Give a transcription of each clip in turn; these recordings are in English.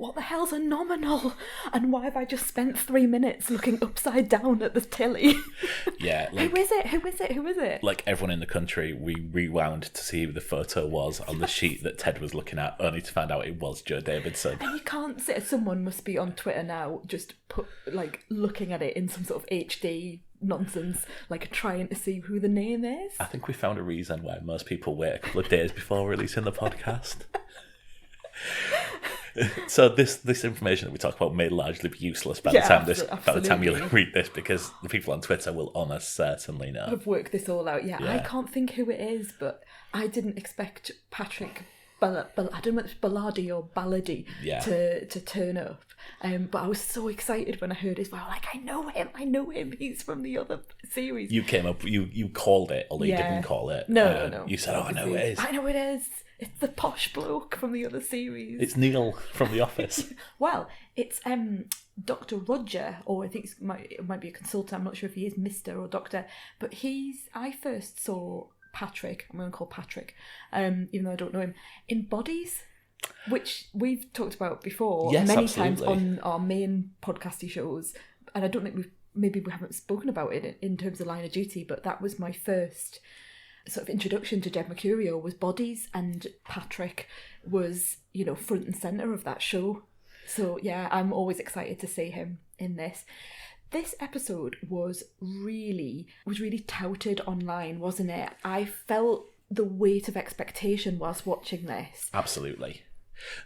what the hell's a nominal? And why have I just spent 3 minutes looking upside down at the telly? Yeah. Who is it? Like everyone in the country, we rewound to see who the photo was on the sheet that Ted was looking at, only to find out it was Joe Davidson. And you can't say, someone must be on Twitter now just looking at it in some sort of HD nonsense, like trying to see who the name is. I think we found a reason why most people wait a couple of days before releasing the podcast. So this information that we talk about may largely be useless by the time you read this, because the people on Twitter will almost certainly know. I've worked this all out. Yeah, I can't think who it is, but I didn't expect Patrick I don't know if it's Ballardy or Ballady to turn up. But I was so excited when I heard his voice. Like, I know him. He's from the other series. You came up, you called it, although you didn't call it. No. You said, I know who it is. I know it is. It's the posh bloke from the other series. It's Neil from The Office. Well, it's Dr. Roger, or I think it might be a consultant. I'm not sure if he is Mr. or Doctor. But I first saw Patrick, I'm going to call Patrick, even though I don't know him, in Bodies, which we've talked about before many times on our main podcasty shows, and I don't think we haven't spoken about it in terms of Line of Duty, but that was my first sort of introduction to Jed Mercurio, was Bodies, and Patrick was, front and centre of that show. So yeah, I'm always excited to see him in this. This episode was really touted online, wasn't it? I felt the weight of expectation whilst watching this. Absolutely.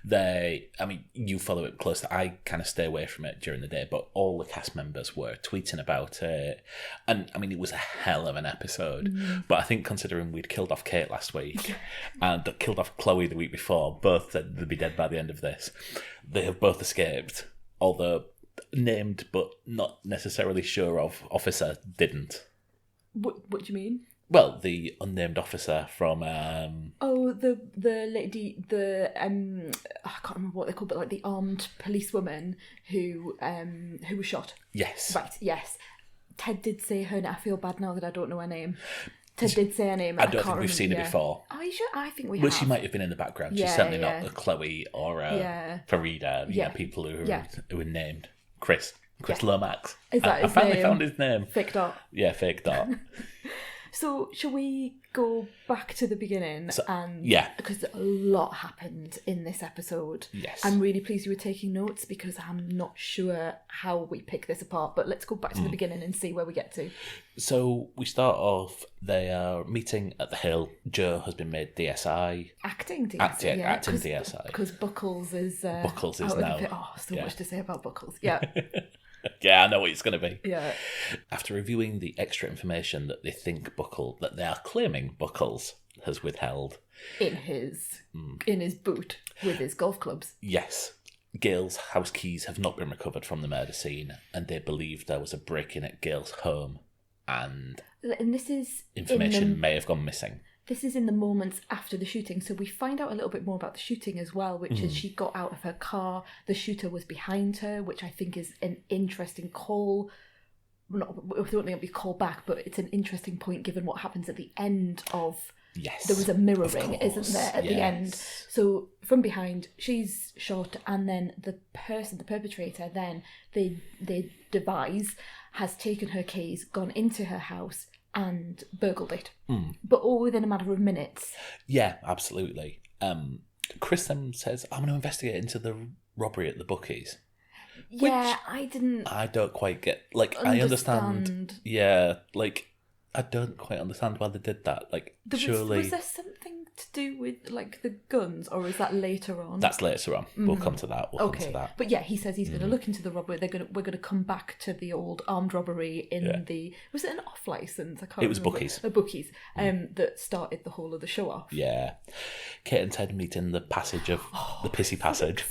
You follow it closely. I kind of stay away from it during the day, but all the cast members were tweeting about it. And it was a hell of an episode. But I think considering we'd killed off Kate last week and killed off Chloe the week before, both said they'd be dead by the end of this. They have both escaped, although named but not necessarily sure of officer didn't. What do you mean? Well, the unnamed officer from the lady, I can't remember what they're called, but like the armed policewoman who was shot. Yes. Right, yes. Ted did say her name. I feel bad now that I don't know her name. Ted did say her name. I don't think we've seen her before. Are you sure? I think we have. Well, she might have been in the background. She's certainly not a Chloe or Farida, people who were named. Chris Lomax. Is that his name? I finally found his name. Fake Dot. Yeah, Fake Dot. So, shall we go back to the beginning? Because a lot happened in this episode. Yes. I'm really pleased you were taking notes, because I'm not sure how we pick this apart. But let's go back to the beginning and see where we get to. So, we start off, they are meeting at the Hill. Joe has been made DSI. Acting DSI. Acting DSI. Because Buckles is now. So much to say about Buckles. Yeah. Yeah, I know what it's going to be. Yeah. After reviewing the extra information that they are claiming Buckles has withheld in his boot with his golf clubs. Yes. Gail's house keys have not been recovered from the murder scene, and they believe there was a break-in at Gail's home, and this is information may have gone missing. This is in the moments after the shooting, so we find out a little bit more about the shooting as well, which is she got out of her car, the shooter was behind her, which I think is an interesting call. I don't think it'll be called back, but it's an interesting point given what happens at the end of... Yes. There was a mirroring, isn't there, at the end? So from behind, she's shot, and then the perpetrator, then they devise, has taken her keys, gone into her house, and burgled it. But all within a matter of minutes. Yeah, absolutely. Chris then says, I'm going to investigate into the robbery at the bookies. Yeah, I don't quite get... I understand. Yeah, I don't quite understand why they did that. Surely... Was there something to do with, the guns, or is that later on? That's later on. We'll come to that. Come to that. But yeah, he says he's going to look into the robbery. We're going to come back to the old armed robbery in the... Was it an off-licence? I can't remember. It was Bookies. Bookies, that started the whole of the show off. Yeah. Kate and Ted meet in the passage of... the pissy passage.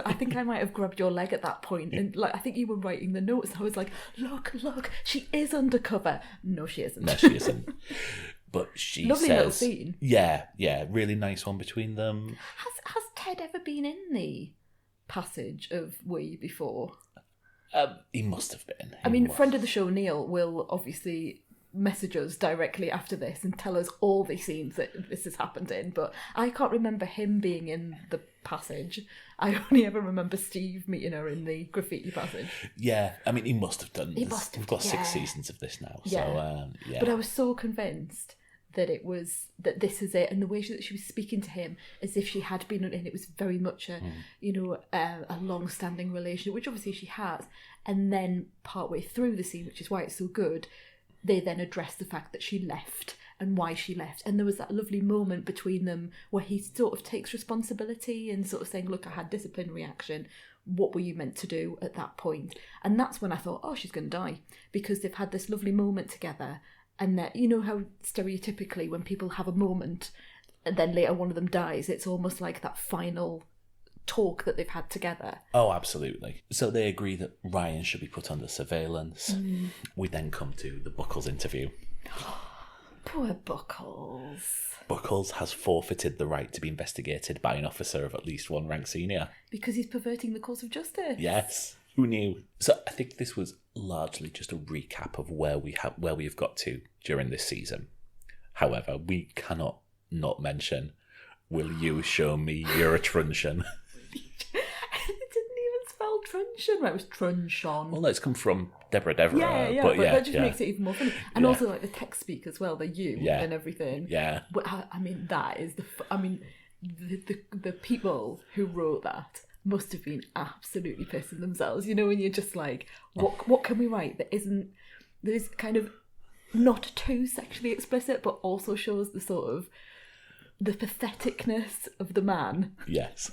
I think I might have grabbed your leg at that point, and I think you were writing the notes. I was like, look, she is undercover. No, she isn't. No, she isn't. But she Lovely says... little scene. Yeah, really nice one between them. Has Ted ever been in the passage of We before? He must have been. Friend of the show, Neil, will obviously message us directly after this and tell us all the scenes that this has happened in. But I can't remember him being in the passage. I only ever remember Steve meeting her in the graffiti passage. Yeah, I mean, he must have done. He must have, We've got yeah. 6 seasons of this now, Yeah. so yeah. But I was so convinced that this is it, and the way that she was speaking to him as if she had been, and it was very much a a long-standing relationship, which obviously she has. And then partway through the scene, which is why it's so good, they then address the fact that she left and why she left. And there was that lovely moment between them where he sort of takes responsibility and sort of saying, look, I had disciplinary action. What were you meant to do at that point? And that's when I thought, oh, she's going to die, because they've had this lovely moment together. And that, you know how stereotypically when people have a moment and then later one of them dies, it's almost like that final talk that they've had together. Oh, absolutely. So they agree that Ryan should be put under surveillance. We then come to the Buckles interview. Poor Buckles. Buckles has forfeited the right to be investigated by an officer of at least one rank senior. Because he's perverting the course of justice. Yes. Who knew? So I think this was largely just a recap of where we have got to during this season. However, we cannot not mention, will you show me you're a trunshon? It didn't even spell trunshon. Right, it was trunshon. Well, that's come from Deborah Devereux. Yeah, but that just makes it even more funny. And also like the text speak as well, the you and everything. Yeah. But I mean, that is the people who wrote that must have been absolutely pissing themselves. You know, when you're just like, what can we write that is kind of not too sexually explicit, but also shows the sort of the patheticness of the man. Yes.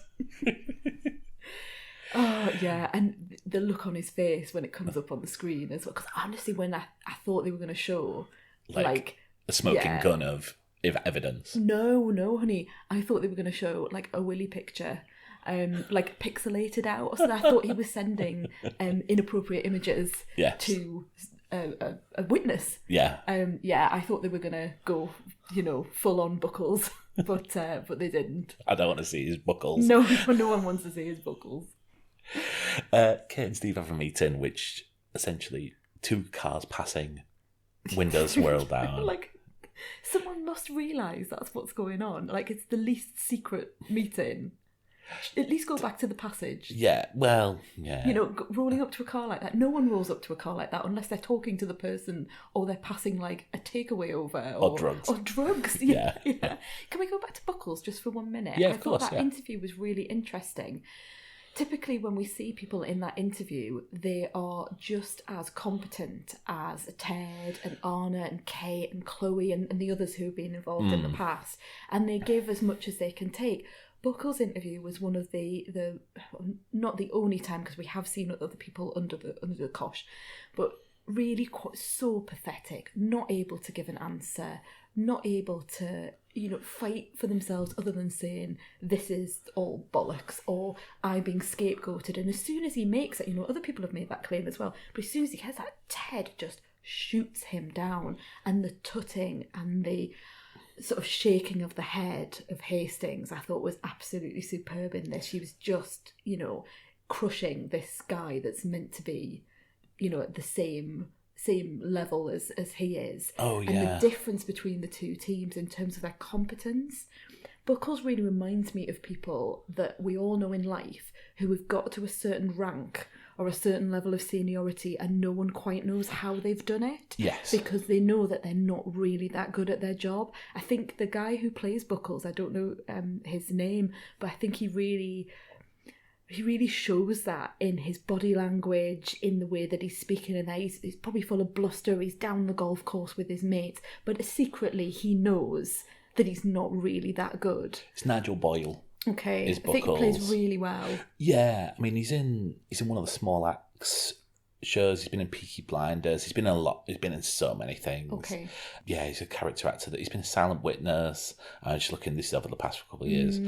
Oh, yeah, and the look on his face when it comes up on the screen as well. Because honestly, when I thought they were going to show, like a smoking gun of evidence. No, honey. I thought they were going to show, like, a willy picture, like, pixelated out. So I thought he was sending inappropriate images to a witness. Yeah. I thought they were going to go, full on Buckles, but they didn't. I don't want to see his Buckles. No one wants to see his Buckles. Kate and Steve have a meeting, which essentially 2 cars passing, windows swirl down. Like, someone must realise that's what's going on. Like, it's the least secret meeting. At least go back to the passage. Yeah, well, yeah. Rolling up to a car like that. No one rolls up to a car like that unless they're talking to the person or they're passing, like, a takeaway over. Or drugs. Or drugs, yeah. Can we go back to Buckles just for 1 minute? Yeah, I course, thought that interview was really interesting. Typically, when we see people in that interview, they are just as competent as Ted and Anna and Kate and Chloe and the others who have been involved in the past. And they give as much as they can take. Buckles' interview was one of the not the only time, because we have seen other people under the cosh, but really so pathetic, not able to give an answer, not able to fight for themselves other than saying this is all bollocks or I'm being scapegoated. And as soon as he makes it, other people have made that claim as well, but as soon as he gets that, Ted just shoots him down, and the tutting and the sort of shaking of the head of Hastings I thought was absolutely superb in this. She was just crushing this guy that's meant to be at the same level as he is. Oh, yeah. And the difference between the two teams in terms of their competence. Buckles really reminds me of people that we all know in life who have got to a certain rank or a certain level of seniority and no one quite knows how they've done it. Yes. Because they know that they're not really that good at their job. I think the guy who plays Buckles, I don't know his name, but I think he really shows that in his body language, in the way that he's speaking, and that he's probably full of bluster. He's down the golf course with his mates, but secretly he knows that he's not really that good. It's Nigel Boyle. Okay, I think he plays really well. Yeah, I mean, he's in one of the small acts shows. He's been in Peaky Blinders. He's been in a lot. He's been in so many things. Okay. Yeah, he's a character actor. He's been a Silent Witness. I'm just looking this over the past couple of years.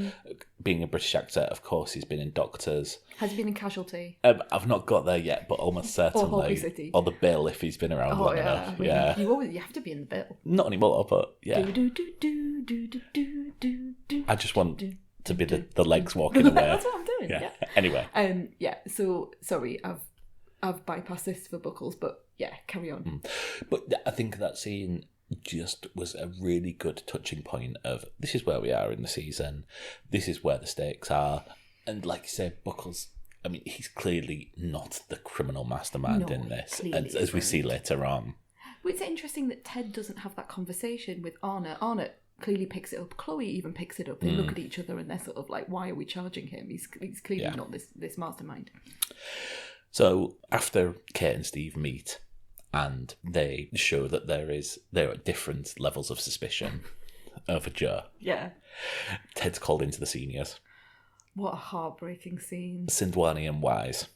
Being a British actor, of course, he's been in Doctors. Has he been in Casualty? I've not got there yet, but almost certainly. Or Holby City. Or The Bill, if he's been around long enough. Yeah. You have to be in The Bill. Not anymore, but yeah. Do. I just want to be the legs walking away. That's what I'm doing. Yeah. Anyway. So sorry, I've bypassed this for Buckles, but yeah, carry on. But I think that scene just was a really good touching point of this is where we are in the season, this is where the stakes are, and like you say, Buckles, I mean, he's clearly not the criminal mastermind in this, as we see later on. Well, it's interesting that Ted doesn't have that conversation with Anna. Anna clearly picks it up. Chloe even picks it up. They look at each other and they're sort of like, why are we charging him? He's clearly not this mastermind. So after Kate and Steve meet and they show that there are different levels of suspicion over Joe. Yeah. Ted's called into the seniors. What a heartbreaking scene. Sindwani and Wise.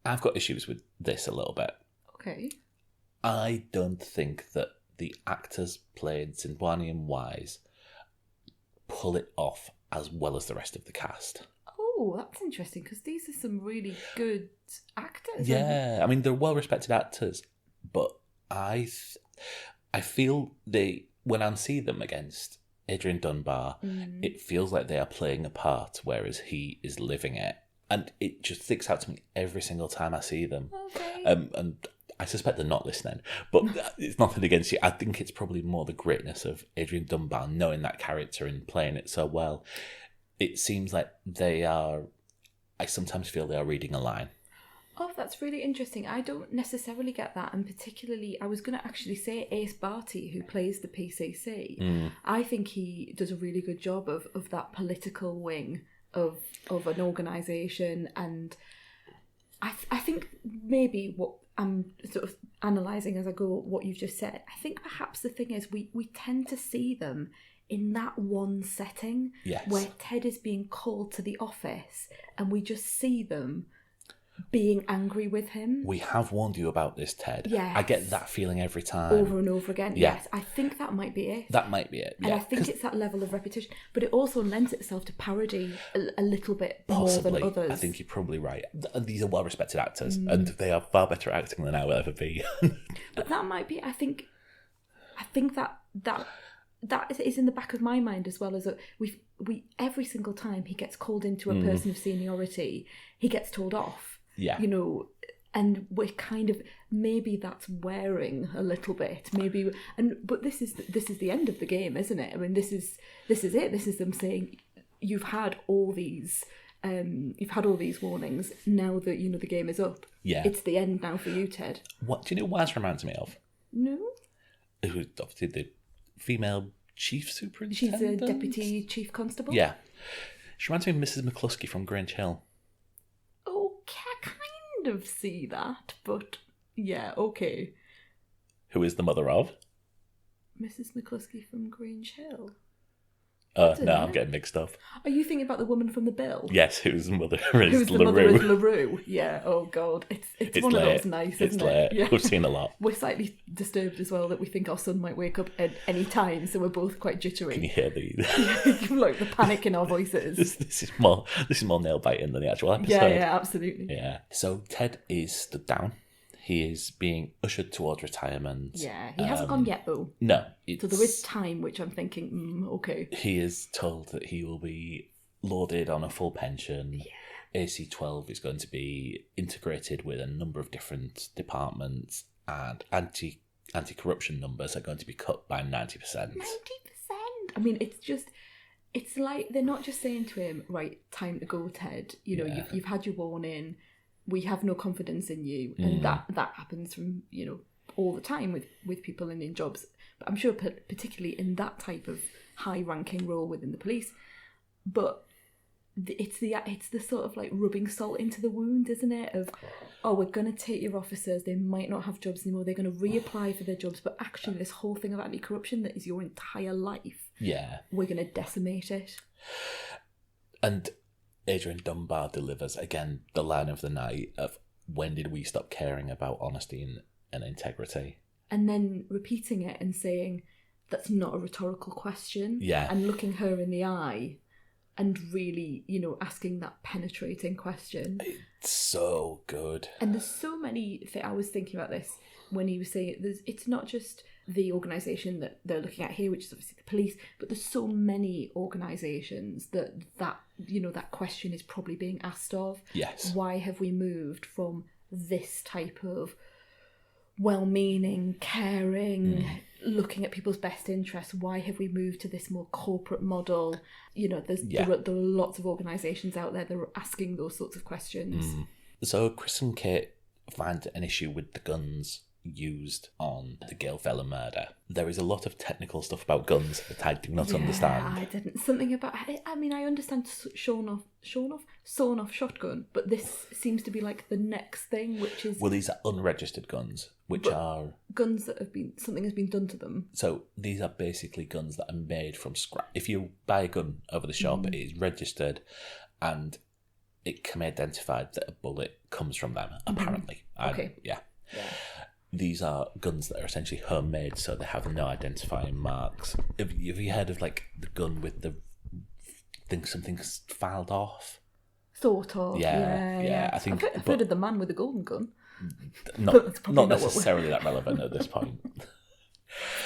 I've got issues with this a little bit. Okay. I don't think that the actors played Sindwani and Wise pull it off as well as the rest of the cast. Oh, that's interesting, because these are some really good actors. Yeah, I mean, they're well-respected actors, but I feel when I see them against Adrian Dunbar, it feels like they are playing a part, whereas he is living it. And it just sticks out to me every single time I see them. Okay. And I suspect they're not listening, but it's nothing against you. I think it's probably more the greatness of Adrian Dunbar knowing that character and playing it so well. It seems like I sometimes feel they are reading a line. Oh, that's really interesting. I don't necessarily get that, and particularly, I was going to actually say Ace Barty, who plays the PCC. I think he does a really good job of that political wing of an organisation, and I think maybe what I'm sort of analysing as I go what you've just said, I think perhaps the thing is we tend to see them in that one setting where Ted is being called to the office and we just see them being angry with him. We have warned you about this, Ted. Yes. I get that feeling every time. Over and over again. Yeah. Yes, I think that might be it. That might be it, yeah. And I think it's that level of repetition. But it also lends itself to parody a little bit Possibly. more than others. I think you're probably right. These are well-respected actors, and they are far better at acting than I will ever be. But that might be, I think that is in the back of my mind as well, as we every single time he gets called into a person of seniority, he gets told off. Yeah. You know, and we're kind of, maybe that's wearing a little bit, maybe, but this is the end of the game, isn't it? I mean, this is it. This is them saying, you've had all these warnings. Now that you know the game is up, it's the end now for you, Ted. What do you know? Wise reminds me of? No. It was obviously the female chief superintendent. She's a deputy chief constable. Yeah, she reminds me of Mrs. McCluskey from Grange Hill. I kind of see that, but yeah, okay. Who is the mother of? Mrs. McCluskey from Grange Hill. No, I'm getting mixed up. Are you thinking about the woman from The Bill? Yes, whose mother is Who's the mother is LaRue. Yeah, oh God. It's one late. of those nice, isn't it's late. it? Yeah. We've seen a lot. We're slightly disturbed as well that we think our son might wake up at any time, so we're both quite jittery. Can you hear the like the panic in our voices. This is more nail biting than the actual episode. Yeah, absolutely. Yeah. So Ted is stood down. He is being ushered towards retirement. Yeah, he hasn't gone yet though. No. So there is time, which I'm thinking, okay. He is told that he will be lauded on a full pension. Yeah. AC-12 is going to be integrated with a number of different departments, and anti-corruption numbers are going to be cut by 90%. 90%? I mean, it's like they're not just saying to him, right, time to go, Ted. You know, you've had your warning. We have no confidence in you. And that happens from, you know, all the time with people in jobs. But I'm sure particularly in that type of high-ranking role within the police. But it's the sort of like rubbing salt into the wound, isn't it? Of, oh, we're going to take your officers. They might not have jobs anymore. They're going to reapply for their jobs. But actually this whole thing of anti-corruption that is your entire life, we're going to decimate it. And Adrian Dunbar delivers, again, the line of the night of, when did we stop caring about honesty and integrity? And then repeating it and saying, that's not a rhetorical question. Yeah. And looking her in the eye and really, you know, asking that penetrating question. It's so good. And there's so many, I was thinking about this when he was saying it, it's not just the organisation that they're looking at here, which is obviously the police, but there's so many organisations that you know, that question is probably being asked of. Yes. Why have we moved from this type of well-meaning, caring, looking at people's best interests? Why have we moved to this more corporate model? You know, there are lots of organisations out there that are asking those sorts of questions. So Chris and Kate find an issue with the guns used on the Gail Vella murder. There is a lot of technical stuff about guns that I do not understand. I didn't. Something about... I mean, I understand sawn off shotgun, but this seems to be like the next thing, which is... Well, these are unregistered guns, which are... Guns that have been... Something has been done to them. So these are basically guns that are made from scrap. If you buy a gun over the shop, it is registered and it can be identified that a bullet comes from them, apparently. Okay. Yeah. These are guns that are essentially homemade, so they have no identifying marks. Have you heard of like the gun with the something's filed off? Sort of. Yeah. I think I've heard of the man with the golden gun. Not necessarily that relevant at this point.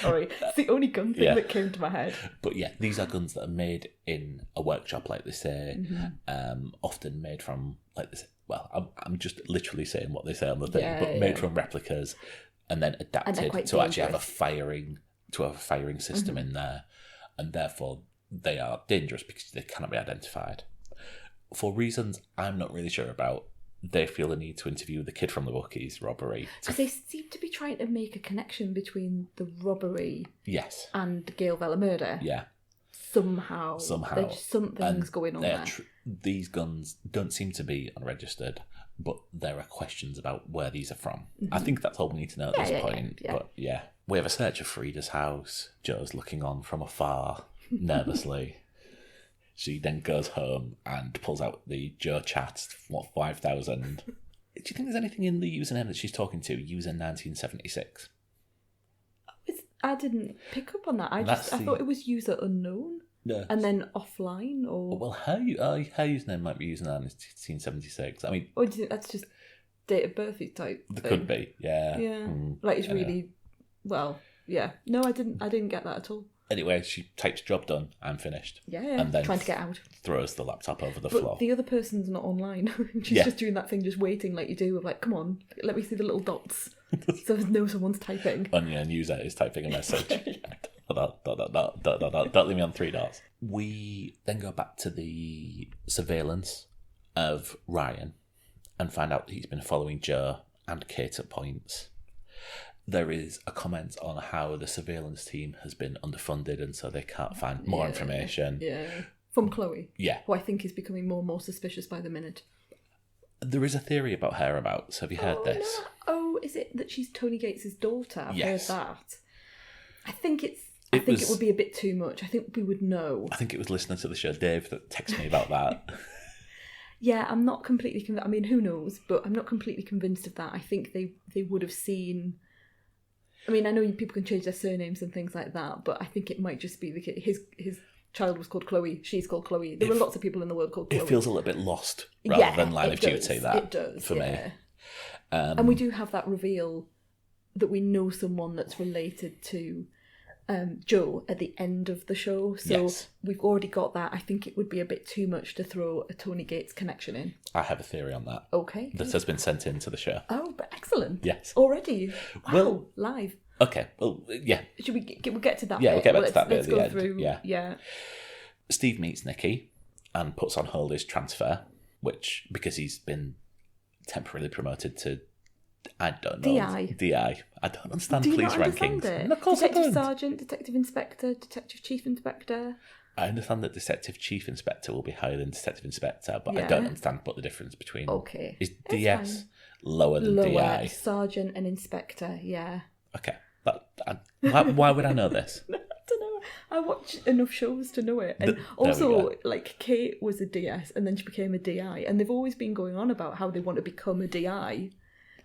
Sorry, it's the only gun thing that came to my head. But yeah, these are guns that are made in a workshop, like they say, often made from like this. Well, I'm just literally saying what they say on the thing, but made from replicas and then adapted to actually have a firing system in there, and therefore they are dangerous because they cannot be identified. For reasons I'm not really sure about, they feel the need to interview the kid from the bookies robbery. Because they seem to be trying to make a connection between the robbery and the Gail Vella murder. Yeah. Somehow. There's something's going on there. These guns don't seem to be unregistered, but there are questions about where these are from. I think that's all we need to know at this point. Yeah. But yeah. We have a search of Frida's house. Joe's looking on from afar, nervously. She then goes home and pulls out the Joe Chat, 5,000. Do you think there's anything in the username that she's talking to, user 1976? I didn't pick up on that. I thought it was user unknown. No. And then offline, or... Well, her username might be user 1976. I mean... Or do you think that's just date of birth type thing? Could be, yeah. Yeah. Like, it's really... Well, yeah. No, I didn't get that at all. Anyway, she types job done, I'm finished. Yeah. And then trying to get out. Throws the laptop over the floor. The other person's not online. She's just doing that thing, just waiting like you do, of like, come on, let me see the little dots. So there's no someone's typing. Onion user is typing a message. Don't leave me on 3 dots. We then go back to the surveillance of Ryan and find out he's been following Joe and Kate at points. There is a comment on how the surveillance team has been underfunded and so they can't find more information. Yeah. From Chloe. Yeah. Who I think is becoming more and more suspicious by the minute. There is a theory about her. Have you heard this? No. Oh, is it that she's Tony Gates' daughter? I've heard that. I think it would be a bit too much. I think we would know. I think it was listening to the show Dave that texted me about that. Yeah, I'm not completely convinced. I mean, who knows? But I'm not completely convinced of that. I think they would have seen... I mean, I know people can change their surnames and things like that, but I think it might just be the kid. His child was called Chloe. She's called Chloe. There were lots of people in the world called Chloe. It feels a little bit lost rather than Line of Duty. It does for me. And we do have that reveal that we know someone that's related to Joe at the end of the show. So we've already got that. I think it would be a bit too much to throw a Tony Gates connection in. I have a theory on that. Okay. That has been sent into the show. Oh, but excellent. Yes. Already? Wow, well, live. Okay, well, yeah. Should we'll get to that bit? Yeah, we'll get back to that bit at the end. Through, yeah. Steve meets Nikki and puts on hold his transfer, which, because he's been temporarily promoted to, I don't know. DI. I don't understand police rankings. It? Of course Detective Sergeant, Detective Inspector, Detective Chief Inspector. I understand that Detective Chief Inspector will be higher than Detective Inspector, but I don't understand what the difference between... Okay. Is DS lower than DI? Sergeant and Inspector, yeah. Okay. Why would I know this? I don't know. I watch enough shows to know it. And also, like, Kate was a DS and then she became a DI. And they've always been going on about how they want to become a DI.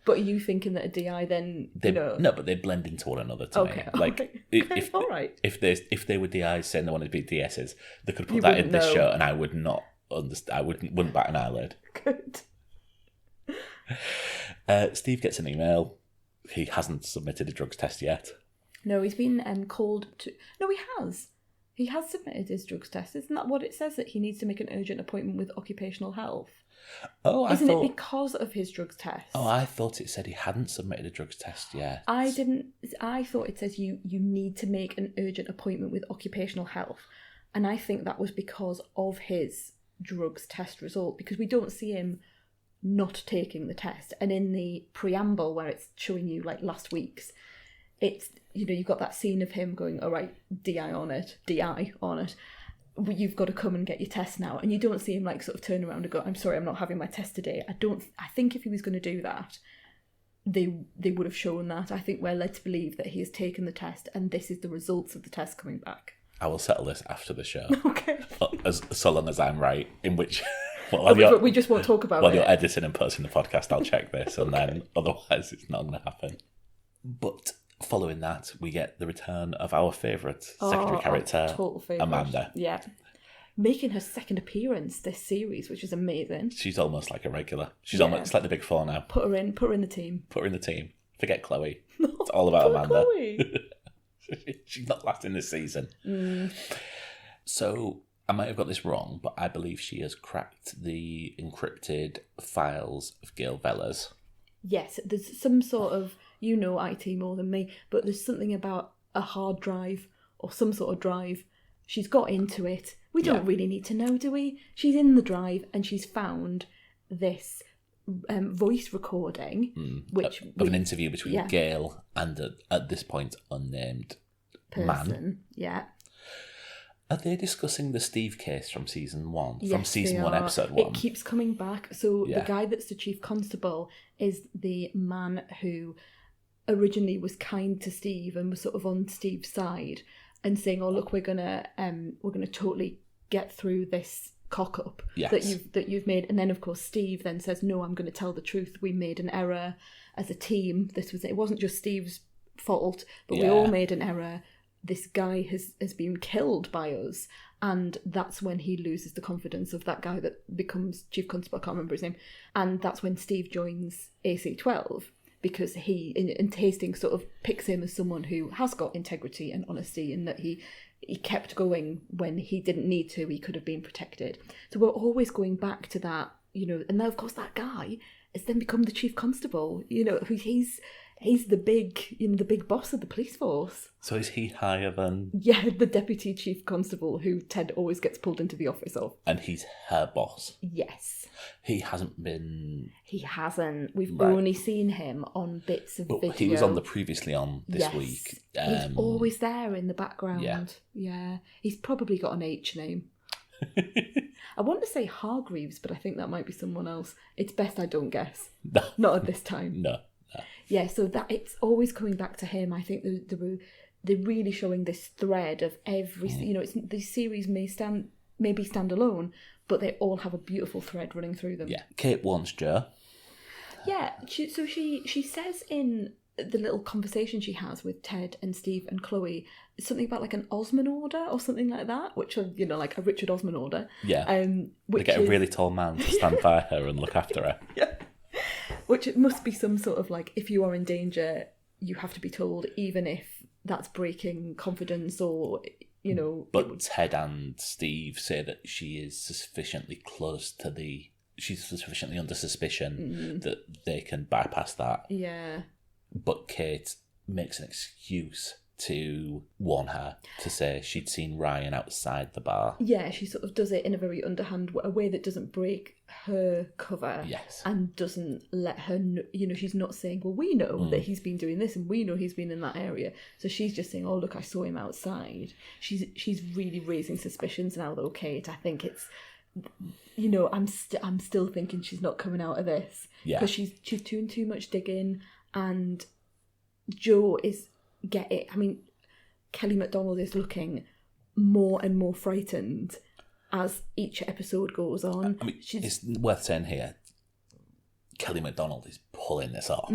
But are you thinking that a DI then, No, but they blend into one another to me. Like, if they were DIs saying they wanted to be DSs, they could put that in this show and I would not understand. Wouldn't bat an eyelid. Good. Steve gets an email. He hasn't submitted a drugs test yet. No, he's been called to... No, he has. He has submitted his drugs test. Isn't that what it says, that he needs to make an urgent appointment with occupational health? Oh, Isn't it because of his drugs test? Oh, I thought it said he hadn't submitted a drugs test yet. I didn't. I thought it says you need to make an urgent appointment with occupational health. And I think that was because of his drugs test result, because we don't see him not taking the test. And in the preamble where it's showing you like last week's, it's, you've got that scene of him going, all right, DI on it. You've got to come and get your test now. And you don't see him like sort of turn around and go, I'm sorry, I'm not having my test today. I think if he was going to do that, they would have shown that. I think we're led to believe that he has taken the test and this is the results of the test coming back. I will settle this after the show. Okay. So long as I'm right, in which... we just won't talk about it. While you're editing and posting the podcast, I'll check this, and then otherwise it's not going to happen. But following that, we get the return of our favourite secondary character, total favourite. Amanda. Yeah. Making her second appearance this series, which is amazing. She's almost like a regular. She's almost like the big four now. Put her in the team. Put her in the team. Forget Chloe. It's all about Amanda. Chloe. She's not lasting this season. So I might have got this wrong, but I believe she has cracked the encrypted files of Gail Vella's. Yes, there's some sort of, IT more than me, but there's something about a hard drive or some sort of drive. She's got into it. We don't really need to know, do we? She's in the drive and she's found this voice recording, of an interview between Gail and at this point unnamed person. Man. Yeah. Are they discussing the Steve case from season 1? Yes, from season 1, episode 1? It keeps coming back. So the guy that's the chief constable is the man who originally was kind to Steve and was sort of on Steve's side and saying, "Oh, look, we're gonna totally get through this cock up that you've made." And then of course Steve then says, "No, I'm going to tell the truth. We made an error as a team. It wasn't just Steve's fault, but we all made an error. This guy has been killed by us." And that's when he loses the confidence of that guy that becomes chief constable. I can't remember his name. And that's when Steve joins AC-12, because and Hastings sort of picks him as someone who has got integrity and honesty, and that he kept going when he didn't need to. He could have been protected. So we're always going back to that, and then of course that guy has then become the chief constable, he's the big boss of the police force. So is he higher than... Yeah, the deputy chief constable who Ted always gets pulled into the office of. And he's her boss? Yes. He hasn't been... He hasn't. We've only seen him on bits of video. He was on the previously on this week. He's always there in the background. Yeah. He's probably got an H name. I want to say Hargreaves, but I think that might be someone else. It's best I don't guess. No. Not at this time. No. Yeah, so that it's always coming back to him. I think they're really showing this thread of every. These series may be stand alone, but they all have a beautiful thread running through them. Yeah, Kate wants Joe. Yeah, she says in the little conversation she has with Ted and Steve and Chloe something about like an Osman order or something like that, which are like a Richard Osman order. Yeah, they get a really tall man to stand by her and look after her. Yeah. Which it must be some sort of like, if you are in danger, you have to be told, even if that's breaking confidence or, But Ted and Steve say that she is sufficiently close to she's sufficiently under suspicion that they can bypass that. Yeah. But Kate makes an excuse to warn her, to say she'd seen Ryan outside the bar. Yeah, she sort of does it in a very underhand way, a way that doesn't break her cover. Yes. And doesn't let her know, she's not saying, well, we know that he's been doing this and we know he's been in that area. So she's just saying, oh, look, I saw him outside. She's really raising suspicions now though, Kate. I think it's, I'm still thinking she's not coming out of this. Yeah. Because she's doing too much digging, and Joe is Kelly MacDonald is looking more and more frightened as each episode goes on. It's worth saying here, Kelly MacDonald is pulling this off.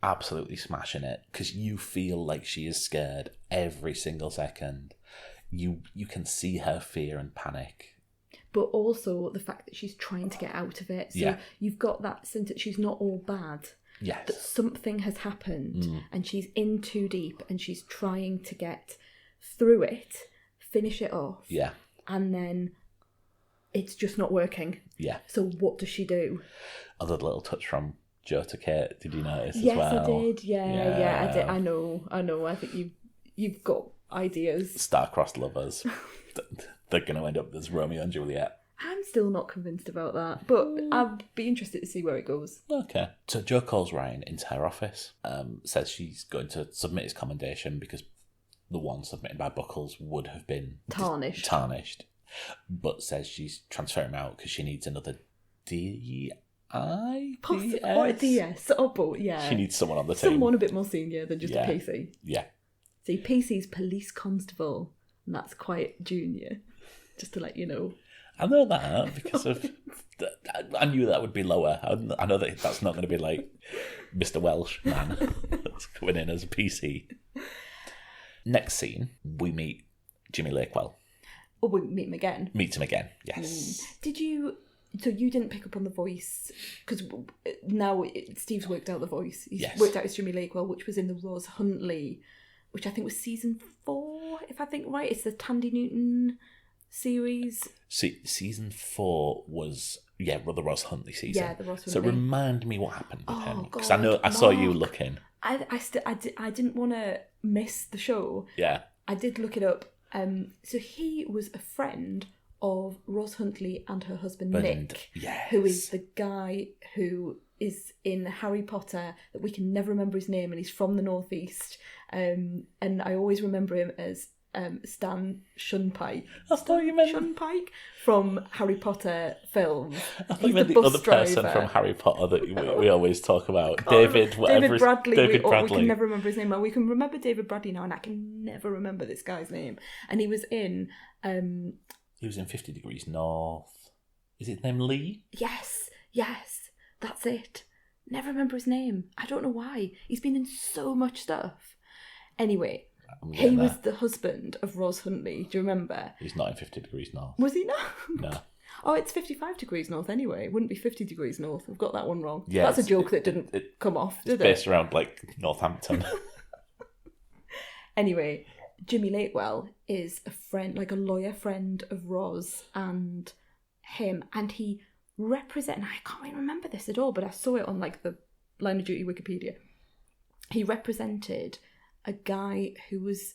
Absolutely smashing it, because you feel like she is scared every single second. You can see her fear and panic. But also the fact that she's trying to get out of it. So you've got that sense that she's not all bad. Yes. That something has happened and she's in too deep and she's trying to get through it. finish it off. Yeah. And then it's just not working. Yeah. So what does she do? A little touch from Joe to Kate. Did you notice as yes, well? I did. Yeah, I did. I know. I think you've got ideas. Star-crossed lovers. They're going to end up as Romeo and Juliet. I'm still not convinced about that, but I'd be interested to see where it goes. Okay. So Joe calls Ryan into her office, says she's going to submit his commendation because the one submitted by Buckles would have been tarnished, but says she's transferring him out because she needs another DI? Or a DS, or both, yeah. She needs someone on the team. Someone a bit more senior than just a PC. Yeah. See, PC's police constable, and that's quite junior, just to let you know. I know that because of... I knew that would be lower. I know that's not going to be like Mr. Welsh man that's coming in as a PC. Next scene, we meet Jimmy Lakewell. Oh, we meet him again. Meet him again, yes. Did you... So you didn't pick up on the voice, because now Steve's worked out the voice. He's worked out his Jimmy Lakewell, which was in the Roz Huntley, which I think was season 4, if I think right. It's the Tandy Newton series. Season 4 was, the Roz Huntley season. Yeah, the Roz Huntley. So remind me what happened with him. Because I saw Mark, you looking. I didn't want to miss the show. Yeah. I did look it up. So he was a friend of Roz Huntley and her husband Nick, who is the guy who is in Harry Potter that we can never remember his name, and he's from the Northeast, and I always remember him as Stan Shunpike. I thought you meant Shunpike from Harry Potter films. I thought you meant the other person from Harry Potter that we always talk about. David Bradley. David Bradley. We can never remember his name. We can remember David Bradley now, and I can never remember this guy's name. And he was in... He was in 50 Degrees North. Is his name Lee? Yes, that's it. Never remember his name. I don't know why. He's been in so much stuff. Anyway, he was the husband of Roz Huntley. Do you remember? He's not in 50 Degrees North. Was he not? No. Oh, it's 55 Degrees North anyway. It wouldn't be 50 Degrees North. I've got that one wrong. Yeah, that's a joke that didn't come off, did it? It's based around, like, Northampton. Anyway... Jimmy Lakewell is a friend, like a lawyer friend of Roz and him, and he represented, I can't even remember this at all, but I saw it on like the Line of Duty Wikipedia. He represented a guy who was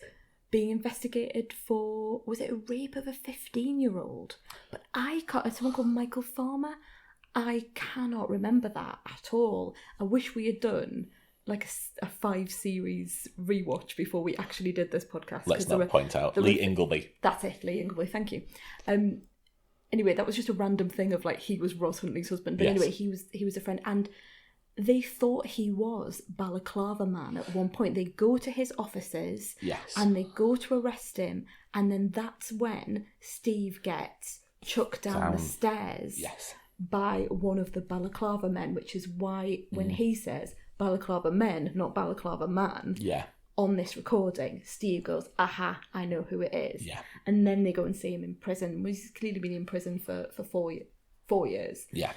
being investigated for, was it a rape of a 15-year-old? But I can't, someone called Michael Farmer. I cannot remember that at all. I wish we had done like a 5-series rewatch before we actually did this podcast. Let's not point out. Lee Ingleby. That's it, Lee Ingleby, thank you. Anyway, that was just a random thing of like he was Roz Huntley's husband. But anyway, he was a friend, and they thought he was Balaclava Man at one point. They go to his offices and they go to arrest him, and then that's when Steve gets chucked down the stairs by one of the Balaclava men, which is why when he says Balaclava Men, not Balaclava Man, on this recording, Steve goes, aha, I know who it is. Yeah. And then they go and see him in prison. He's clearly been in prison for 4 years. Yeah.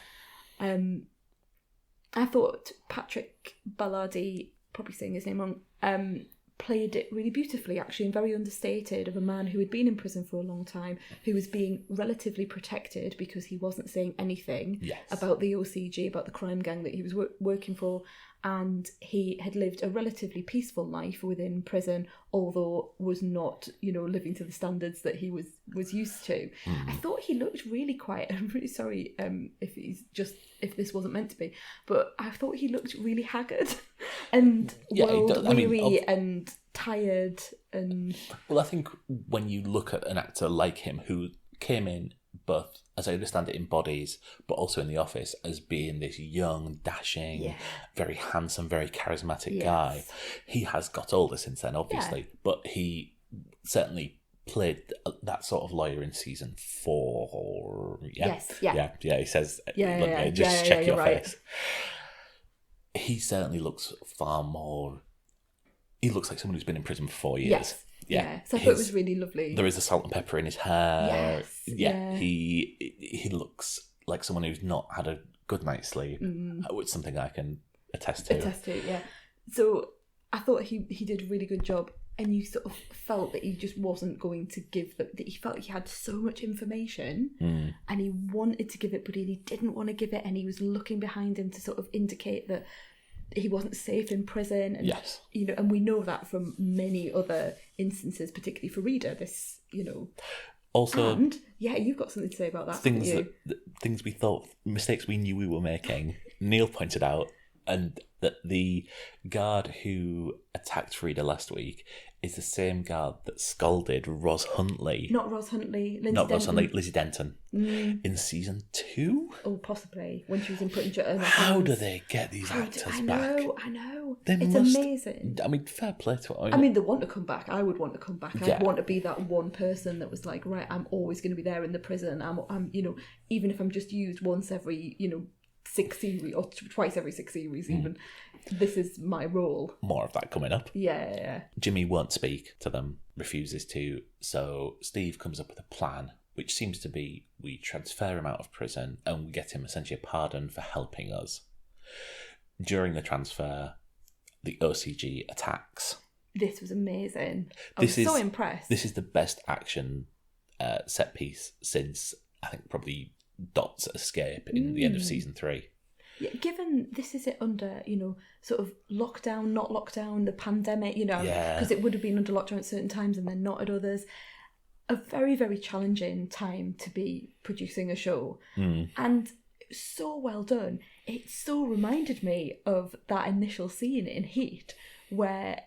I thought Patrick Ballardi, probably saying his name wrong, played it really beautifully, actually, and very understated, of a man who had been in prison for a long time, who was being relatively protected because he wasn't saying anything about the OCG, about the crime gang that he was working for, and he had lived a relatively peaceful life within prison, although was not, living to the standards that he was used to. I thought he looked really quiet. I'm really sorry if this wasn't meant to be, but I thought he looked really haggard and weary and tired. And well, I think when you look at an actor like him who came in both, as I understand it, in Bodies, but also in The Office, as being this young, dashing, very handsome, very charismatic guy. He has got older since then, obviously, but he certainly played that sort of lawyer in season 4. He says, just check your face. He certainly looks far more... He looks like someone who's been in prison for 4 years. Yeah. So I thought it was really lovely. There is a salt and pepper in his hair. Yes. He looks like someone who's not had a good night's sleep, which is something I can attest to. So I thought he did a really good job and you sort of felt that he just wasn't going to give that he felt he had so much information and he wanted to give it, but he didn't want to give it, and he was looking behind him to sort of indicate that he wasn't safe in prison. And, yes. And we know that from many other instances, particularly for Reader, this, Also, and yeah, you've got something to say about that. Things we thought, mistakes we knew we were making. Neil pointed out, and that the guard who attacked Frida last week is the same guard that scalded Ros Huntley. Not Ros Huntley, Lindsay Not Denton. Ros Huntley, Lizzie Denton. In season 2? Oh, possibly, when she was in Put in How do they get these actors back? I know. It's amazing. I mean, fair play to it. I mean, they want to come back. I would want to come back. Yeah. I'd want to be that one person that was like, right, I'm always going to be there in the prison. I'm even if I'm just used once every, 6 series or twice every 6 series even. This is my role. More of that coming up. Yeah. Jimmy won't speak to them, refuses to, so Steve comes up with a plan, which seems to be we transfer him out of prison and we get him essentially a pardon for helping us. During the transfer, the OCG attacks. This was amazing. I was so impressed. This is the best action set piece since, I think, probably Dot's escape in the end of season 3. Yeah, given this is it under, sort of lockdown, not lockdown, the pandemic, because it would have been under lockdown at certain times and then not at others. A very, very challenging time to be producing a show. And so well done. It so reminded me of that initial scene in Heat where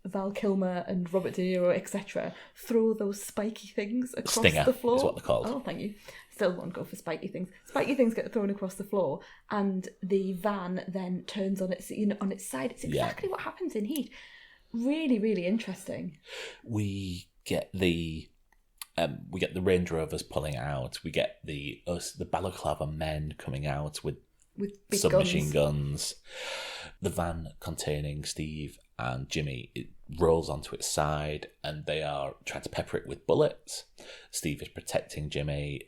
Val Kilmer and Robert De Niro, etc., throw those spiky things across Stinger the floor. is what they're called. Oh, thank you. Still won't go for spiky things. Spiky things get thrown across the floor, and the van then turns on its on its side. It's exactly what happens in Heat. Really, really interesting. We get the Range Rovers pulling out. We get the balaclava men coming out with big submachine guns. The van containing Steve and Jimmy, it rolls onto its side and they are trying to pepper it with bullets. Steve is protecting Jimmy.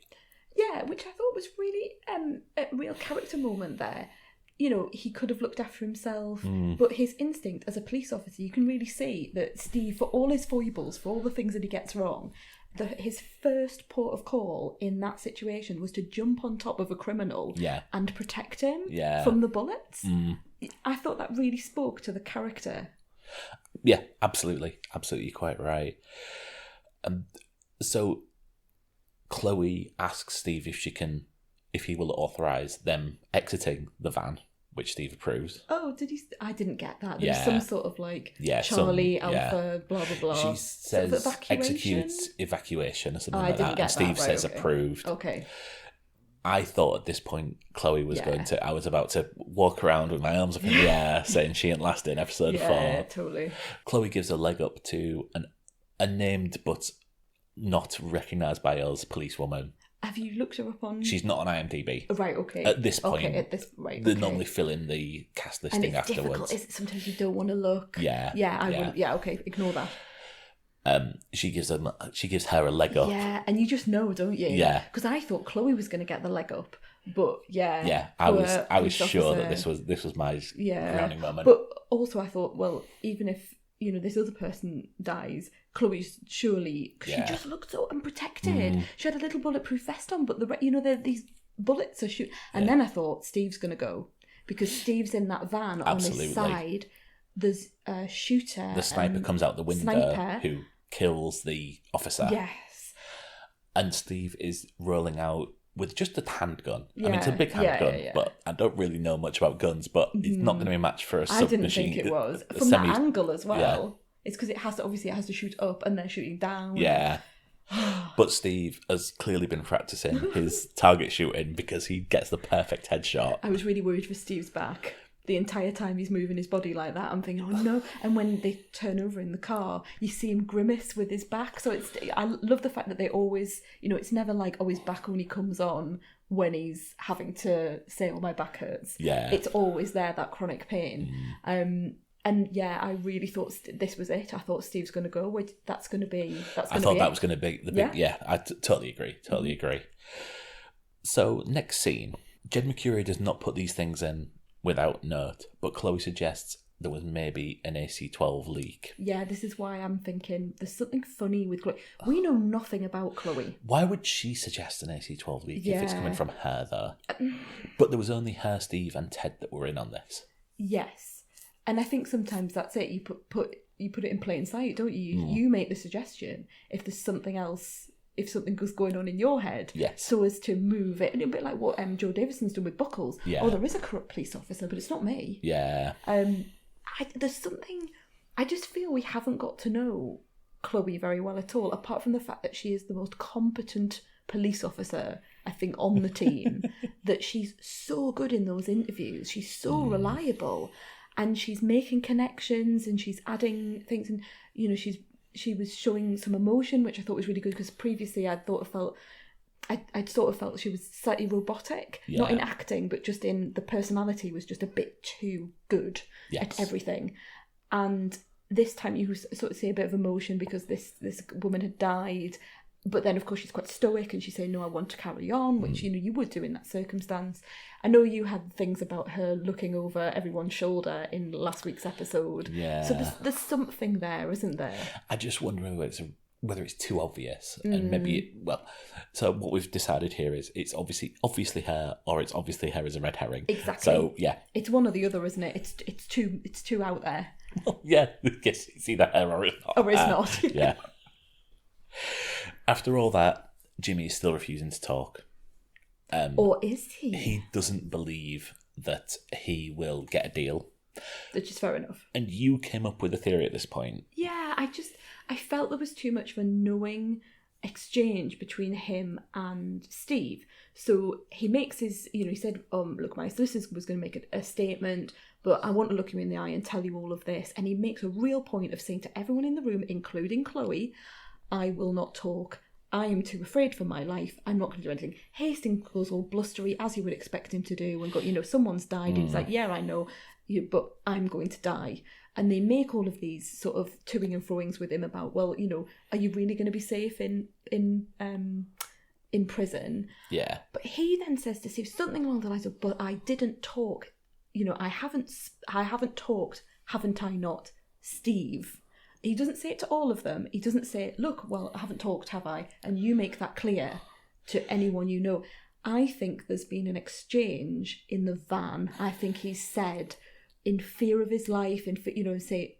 Yeah, which I thought was really a real character moment there. He could have looked after himself, but his instinct as a police officer, you can really see that Steve, for all his foibles, for all the things that he gets wrong, his first port of call in that situation was to jump on top of a criminal and protect him from the bullets. I thought that really spoke to the character. Yeah, absolutely. Absolutely, quite right. So Chloe asks Steve if he will authorise them exiting the van, which Steve approves. Oh, did he? I didn't get that. There was some sort of Charlie, Alpha, blah, blah, blah. She says sort of executes evacuation or something like that. And Steve that. says okay. approved. Okay. I thought at this point Chloe was I was about to walk around with my arms up in the air saying she ain't lasted in episode 4. Yeah, totally. Chloe gives a leg up to a named but not recognised by us policewoman. Have you looked her up on... She's not on IMDb. Right, okay. At this point. Okay, right, they normally fill in the cast listing and it's afterwards. Difficult. Sometimes you don't want to look. Yeah. Yeah, I wouldn't. Yeah, okay, ignore that. She gives her a leg up. Yeah, and you just know, don't you? Yeah. Because I thought Chloe was going to get the leg up, but yeah. Yeah, I was sure that this was my grounding moment. But also I thought, well, even if this other person dies, Chloe's surely, because she just looked so unprotected. She had a little bulletproof vest on, but these bullets are shooting. And then I thought Steve's going to go because Steve's in that van on his side. There's a shooter. The sniper comes out the window who kills the officer. Yes. And Steve is rolling out with just a handgun. I mean, it's a big handgun, but I don't really know much about guns, but it's not going to be a match for a submachine. I didn't think it was. From that angle as well. Yeah. It's because it has to shoot up and then shooting down. Yeah. But Steve has clearly been practicing his target shooting because he gets the perfect headshot. I was really worried for Steve's back. The entire time he's moving his body like that, I'm thinking, oh no. And when they turn over in the car, you see him grimace with his back. So I love the fact that they always, it's never like, oh, his back only comes on when he's having to say, oh, my back hurts. Yeah. It's always there, that chronic pain. And yeah, I really thought this was it. I thought Steve's going to go. I thought that was going to be the big, I totally agree. So next scene, Jed Mercury does not put these things in without note, but Chloe suggests there was maybe an AC-12 leak. Yeah, this is why I'm thinking there's something funny with Chloe. We know nothing about Chloe. Why would she suggest an AC-12 leak if it's Yeah. coming from her, though? But there was only her, Steve, and Ted that were in on this. Yes. And I think sometimes that's it. You put it in plain sight, don't you? You make the suggestion if there's something else, if something was going on in your head, Yes. so as to move it. And a bit like what Joe Davison's done with Buckles. Yeah. Oh, there is a corrupt police officer, but it's not me. Yeah. There's something, I just feel we haven't got to know Chloe very well at all, apart from the fact that she is the most competent police officer, I think, on the team, that she's so good in those interviews. She's so reliable, and she's making connections, and she's adding things, and, you know, she was showing some emotion, which I thought was really good, because previously I'd sort of felt she was slightly robotic, not in acting, but just in the personality was just a bit too good at everything. And this time you sort of see a bit of emotion because this woman had died, but then of course she's quite stoic and she's saying, no, I want to carry on, which, you know, you would do in that circumstance. I know you had things about her looking over everyone's shoulder in last week's episode. Yeah. So there's something there, isn't there? I just wonder whether it's too obvious, and maybe so what we've decided here is it's obviously her, or it's obviously her as a red herring. Exactly. So yeah, it's one or the other, isn't it? It's too out there. well, yeah, I guess it's either her or it's not. Or it's not. Yeah. After all that, Jimmy is still refusing to talk. Or is he? He doesn't believe that he will get a deal. Which is fair enough. And you came up with a theory at this point. Yeah, I felt there was too much of a knowing exchange between him and Steve. So he makes his, you know, he said, look, my solicitor was going to make a statement, but I want to look you in the eye and tell you all of this. And he makes a real point of saying to everyone in the room, including Chloe, I will not talk. I am too afraid for my life. I'm not going to do anything. Hastings goes all blustery, as you would expect him to do, and go, you know, someone's died. And he's like, yeah, I know, but I'm going to die. And they make all of these sort of toing and froings with him about, well, you know, are you really going to be safe in prison? Yeah. But he then says to Steve something along the lines of, but I didn't talk. You know, I haven't talked, haven't I not, Steve? He doesn't say it to all of them. He doesn't say, look, well, I haven't talked, have I? And you make that clear to anyone you know. I think there's been an exchange in the van. I think he's said, in fear of his life, say,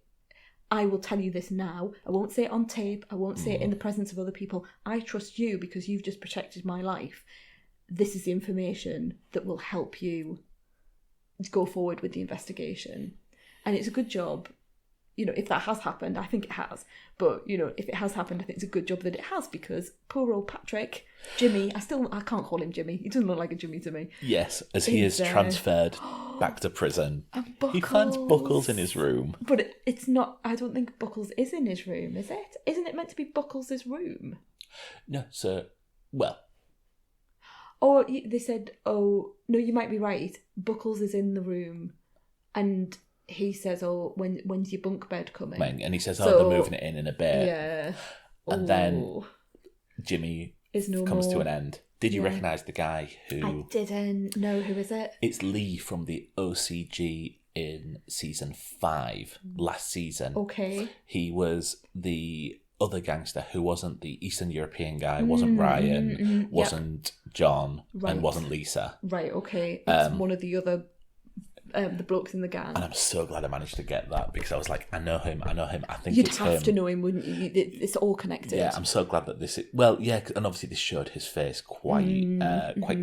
I will tell you this now. I won't say it on tape. I won't say it in the presence of other people. I trust you because you've just protected my life. This is the information that will help you go forward with the investigation. And it's a good job. You know, if that has happened, I think it has. But, you know, if it has happened, I think it's a good job that it has, because poor old Patrick, Jimmy, I can't call him Jimmy. He doesn't look like a Jimmy to me. Yes, as he is transferred back to prison. He finds Buckles in his room. But it's not, I don't think Buckles is in his room, is it? Isn't it meant to be Buckles' room? No, so, well. Or they said, oh, no, you might be right. Buckles is in the room. And he says, oh, when's your bunk bed coming? And he says, they're moving it in a bit. Yeah. And then Jimmy comes to an end. Did you recognise the guy who... I didn't. No, who is it? It's Lee from the OCG in season 5, last season. Okay. He was the other gangster who wasn't the Eastern European guy, wasn't Ryan, wasn't John, and wasn't Lisa. Right, okay. It's one of the other... the blokes in the gang. And I'm so glad I managed to get that, because I was like, I know him. I think you'd it's have him. to know him, wouldn't you? It's all connected. Yeah, I'm so glad that this is... Well, yeah, and obviously this showed his face quite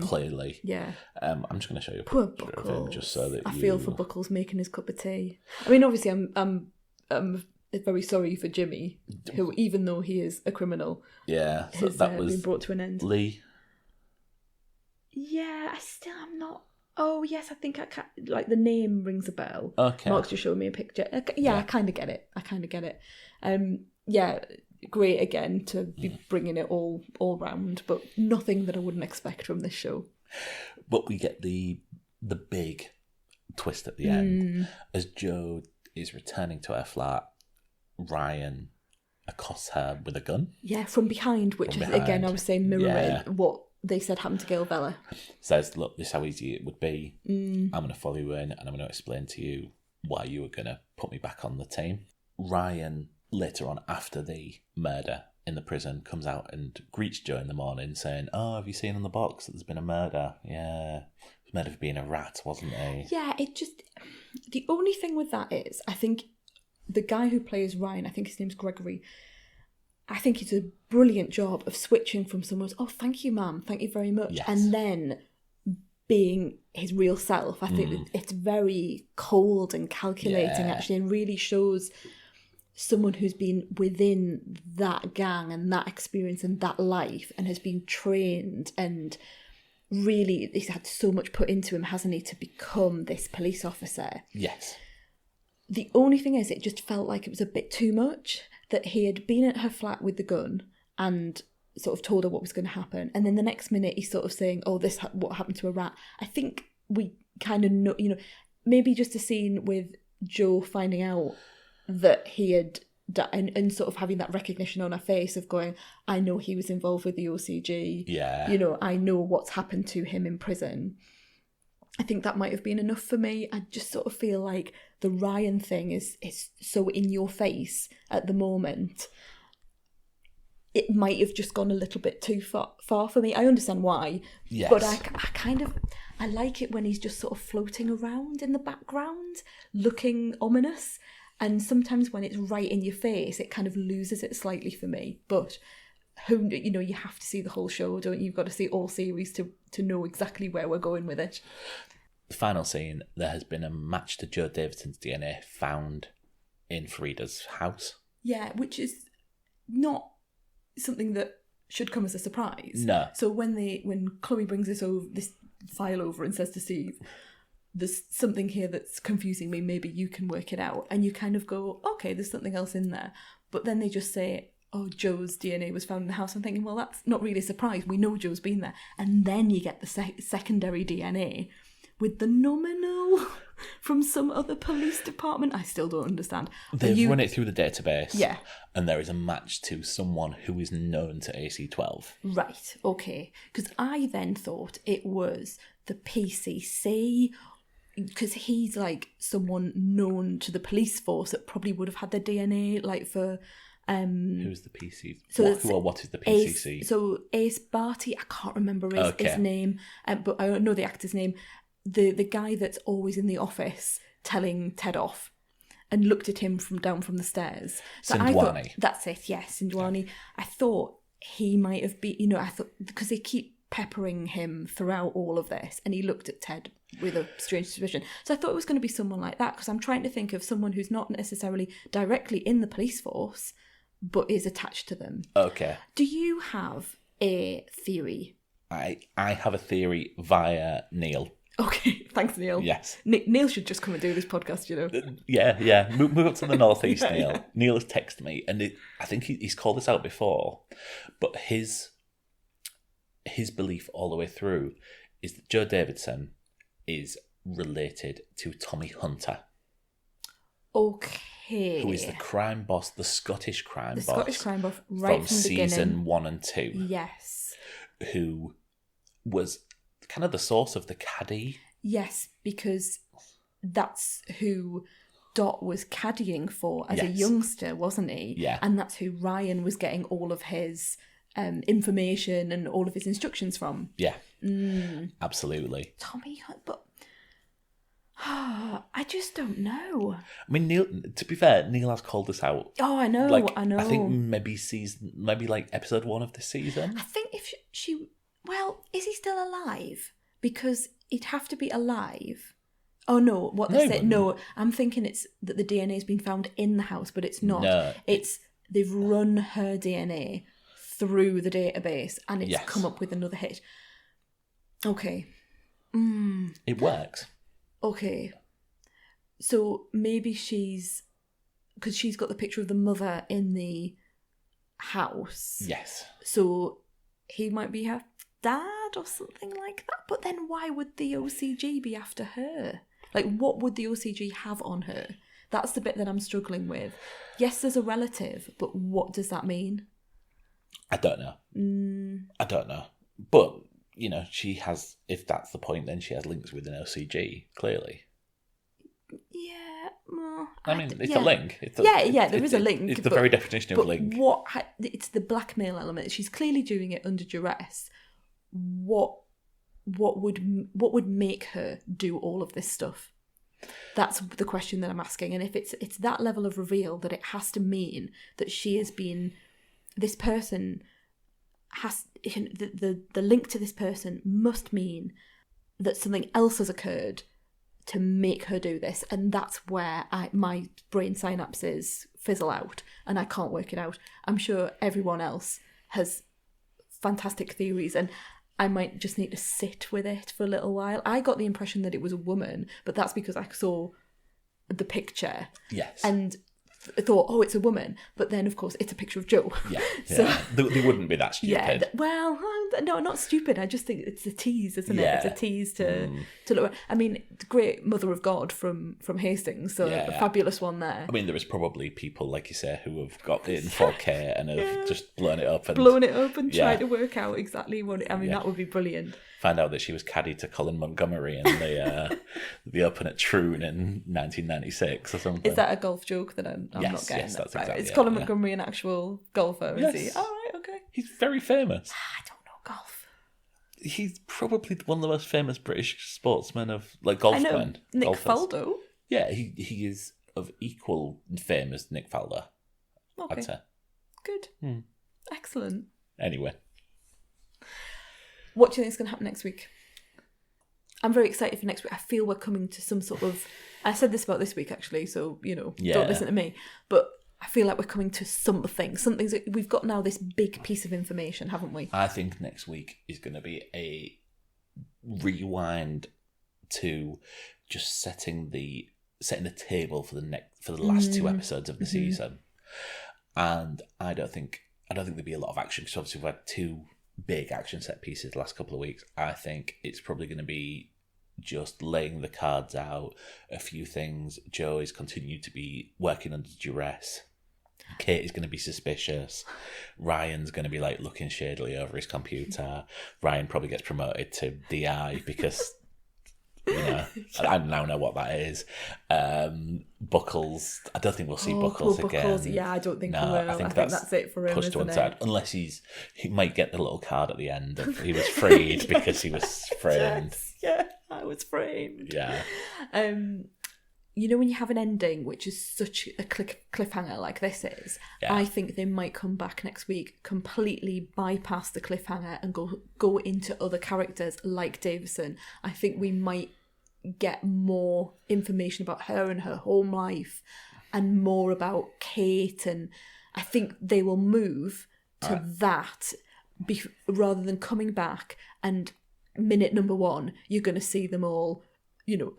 clearly. Yeah. I'm just going to show you a Poor picture Buckles. of him, just so that I feel for Buckles making his cup of tea. I mean, obviously, I'm very sorry for Jimmy, who, even though he is a criminal, so that was been brought to an end. Lee. Yeah, I'm not... Oh, yes, I think I can, like, the name rings a bell. Okay. Mark's just showing me a picture. I kind of get it. Yeah, great again to be bringing it all round, but nothing that I wouldn't expect from this show. But we get the big twist at the end. As Jo is returning to her flat, Ryan accosts her with a gun. Yeah, from behind, which is, again, I was saying, mirroring what they said happened to Gail Vella. Says, look, this is how easy it would be. I'm going to follow you in and I'm going to explain to you why you were going to put me back on the team. Ryan, later on, after the murder in the prison, comes out and greets Joe in the morning saying, "Oh, have you seen on the box that there's been a murder?" Yeah. He was meant to have been a rat, wasn't he? Yeah, the only thing with that is, I think the guy who plays Ryan, I think his name's Gregory, I think he did a brilliant job of switching from someone's, "Oh, thank you, ma'am, thank you very much," Yes. and then being his real self. I think it's very cold and calculating, actually, and really shows someone who's been within that gang and that experience and that life and has been trained, and really he's had so much put into him, hasn't he, to become this police officer. Yes. The only thing is, it just felt like it was a bit too much, that he had been at her flat with the gun and sort of told her what was going to happen, and then the next minute he's sort of saying, "Oh, what happened to a rat." I think we kind of know, maybe just a scene with Joe finding out that he had died, and sort of having that recognition on her face of going, "I know he was involved with the OCG. Yeah. I know what's happened to him in prison." I think that might have been enough for me. I just sort of feel like the Ryan thing is so in your face at the moment. It might have just gone a little bit too far for me. I understand why, Yes. but I like it when he's just sort of floating around in the background, looking ominous. And sometimes when it's right in your face, it kind of loses it slightly for me. But you have to see the whole show, don't you? You've got to see all series to know exactly where we're going with it. The final scene, there has been a match to Joe Davidson's DNA found in Farida's house. Yeah, which is not something that should come as a surprise. No. So when Chloe brings this file over and says to Steve, "There's something here that's confusing me, maybe you can work it out," and you kind of go, "Okay, there's something else in there," but then they just say, "Oh, Joe's DNA was found in the house." I'm thinking, well, that's not really a surprise, we know Joe's been there. And then you get the secondary DNA with the nominal from some other police department. I still don't understand. They've run it through the database. Yeah. And there is a match to someone who is known to AC12. Right, okay. Because I then thought it was the PCC, because he's like someone known to the police force that probably would have had their DNA, like for... Who's the PC? So what is the PCC? Ace Barty, I can't remember his name, but I know the actor's name. The guy that's always in the office telling Ted off and looked at him down from the stairs. So Sindwani. I thought, that's it, yes, Sindwani. Yeah. I thought he might have been, I thought, because they keep peppering him throughout all of this, and he looked at Ted with a strange suspicion. So I thought it was going to be someone like that, because I'm trying to think of someone who's not necessarily directly in the police force, but is attached to them. Okay. Do you have a theory? I have a theory via Neil. Okay, thanks, Neil. Yes. Neil should just come and do this podcast, Yeah. Move up to the northeast, Yeah, Neil. yeah. Neil has texted me, and I think he's called this out before, but his belief all the way through is that Joe Davidson is related to Tommy Hunter. Okay. Who is the crime boss, the Scottish crime boss right from the season beginning. 1 and 2. Yes. Who was kind of the source of the caddy. Yes, because that's who Dot was caddying for as a Yes. youngster, wasn't he? Yeah. And that's who Ryan was getting all of his information and all of his instructions from. Yeah, absolutely. Tommy Hunt, but I just don't know. I mean, Neil. To be fair, Neil has called us out. Oh, I know, Like, I know. I think maybe like episode 1 of this season. I think if she well, is he still alive? Because he'd have to be alive. Oh no, what they said. No, I'm thinking it's that the DNA's been found in the house, but it's not. No. It's they've run her DNA through the database and it's come up with another hit. Okay. It works. Okay. So maybe because she's got the picture of the mother in the house. Yes. So he might be her dad or something like that. But then why would the OCG be after her? Like, what would the OCG have on her? That's the bit that I'm struggling with. Yes, there's a relative, but what does that mean? I don't know. I don't know. But, she has, if that's the point, then she has links with an OCG, clearly. Yeah, I mean, it's a link. There is a link. It's the very definition of link. It's the blackmail element. She's clearly doing it under duress. What would make her do all of this stuff? That's the question that I'm asking. And if it's that level of reveal, that it has to mean that she has been, this person has, the link to this person must mean that something else has occurred to make her do this. And that's where my brain synapses fizzle out and I can't work it out. I'm sure everyone else has fantastic theories, and I might just need to sit with it for a little while. I got the impression that it was a woman, but that's because I saw the picture. Yes. And thought, oh, it's a woman. But then, of course, it's a picture of Joe. Yeah. So, they wouldn't be that stupid. Yeah. Well, no, not stupid. I just think it's a tease, isn't it? It's a tease to look. I mean, the great Mother of God from Hastings, so a fabulous one there. I mean, there is probably people, like you say, who have got it in 4K and have just blown it up and tried to work out exactly what. That would be brilliant. Find out that she was caddy to Colin Montgomery in the Open at Troon in 1996 or something. Is that a golf joke that I'm not getting? Yes, that's exactly. Is Colin Montgomery an actual golfer? Yes. Is he? All right, okay. He's very famous. I don't know golf. He's probably one of the most famous British sportsmen of golfmen. I know Nick Faldo. Yeah, he is of equal fame as Nick Faldo. Okay. I'd say. Good. Excellent. Anyway. What do you think is going to happen next week? I'm very excited for next week. I feel we're coming to some sort of... I said this about this week, actually, so, don't listen to me. But I feel like we're coming to something. We've got now this big piece of information, haven't we? I think next week is going to be a rewind to just setting the table for the last two episodes of the season. And I don't think there'll be a lot of action, because obviously we've had two big action set pieces the last couple of weeks. I think it's probably going to be just laying the cards out, a few things. Joe is continued to be working under duress. Kate is going to be suspicious. Ryan's going to be looking shadily over his computer. Ryan probably gets promoted to DI because I now know what that is. Buckles, I don't think we'll see Buckles again. Yeah, I don't think we will. I think that's it for him, pushed to one isn't side. it? Unless he might get the little card at the end of he was freed because he was framed. Yes, I was framed. Yeah. When you have an ending which is such a cliffhanger like this is, I think they might come back next week, completely bypass the cliffhanger and go into other characters like Davison. I think we might get more information about her and her home life and more about Kate, and I think they will move to that rather than coming back and minute number one you're going to see them all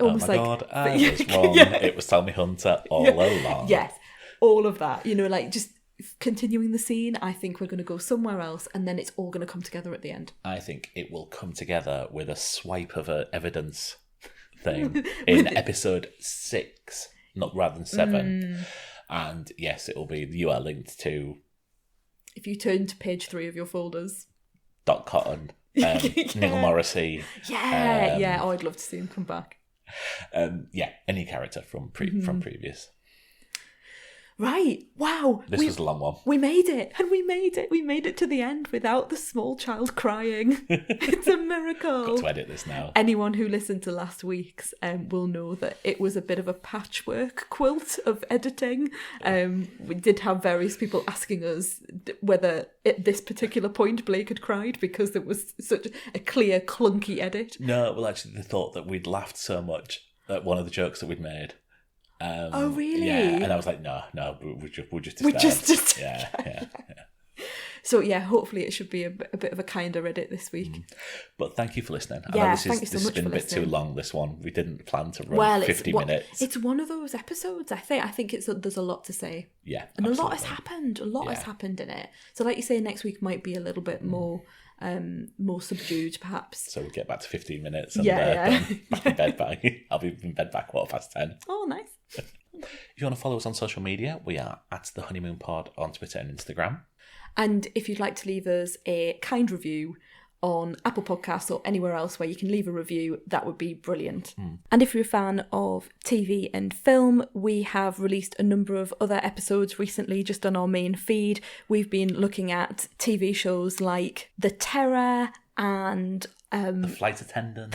almost oh my God, I was wrong. It was Tommy Hunter all along. Yes, all of that. Just continuing the scene. I think we're going to go somewhere else, and then it's all going to come together at the end. I think it will come together with a swipe of evidence thing in episode 6, not rather than 7. And yes, it will be. You are linked to. If you turn to page 3 of your folders. Dot Cotton. Neil Morrissey. Yeah. Oh, I'd love to see him come back. Any character from previous. Right. Wow. This was a long one. We made it. And we made it. We made it to the end without the small child crying. It's a miracle. Got to edit this now. Anyone who listened to last week's will know that it was a bit of a patchwork quilt of editing. We did have various people asking us whether at this particular point Blake had cried because there was such a clear, clunky edit. No, well, actually, they thought that we'd laughed so much at one of the jokes that we'd made. Oh, really? Yeah, and I was like, no, we're just disturbed. Yeah. So, hopefully it should be a bit of a kinder edit this week. But thank you for listening. I know this has been a bit too long, this one. We didn't plan to run 50 minutes. It's one of those episodes, I think there's a lot to say. Yeah, and absolutely. a lot has happened. A lot has happened in it. So like you say, next week might be a little bit more subdued, perhaps. So we'll get back to 15 minutes and then back in bed I'll be in bed by 10:15. Oh, nice. If you want to follow us on social media, we are at The Honeymoon Pod on Twitter and Instagram. And if you'd like to leave us a kind review on Apple Podcasts or anywhere else where you can leave a review, that would be brilliant. And if you're a fan of TV and film, we have released a number of other episodes recently just on our main feed. We've been looking at TV shows like The Terror and The Flight Attendant.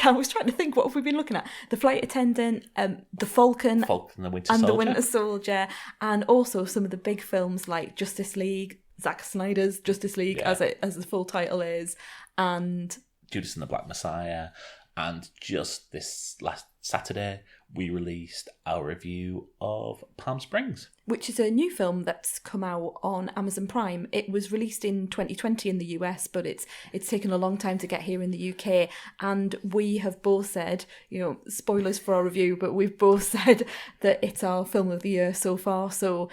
I was trying to think, what have we been looking at? The Flight Attendant, The Falcon the Winter and Soldier. The Winter Soldier, and also some of the big films like Justice League, Zack Snyder's Justice League, as the full title is, and Judas and the Black Messiah. And just this last Saturday, we released our review of Palm Springs, which is a new film that's come out on Amazon Prime. It was released in 2020 in the US, but it's taken a long time to get here in the UK. And we have both said, spoilers for our review, but we've both said that it's our film of the year so far. So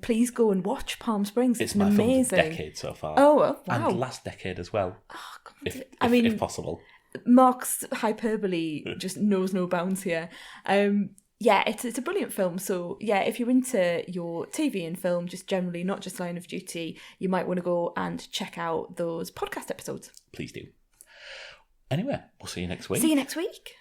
please go and watch Palm Springs. It's my amazing. film of the decade so far. Oh, wow. And last decade as well. Oh, God. If possible. Mark's hyperbole just knows no bounds here. It's a brilliant film. So if you're into your TV and film, just generally, not just Line of Duty, you might want to go and check out those podcast episodes. Please do. Anyway, we'll see you next week. See you next week.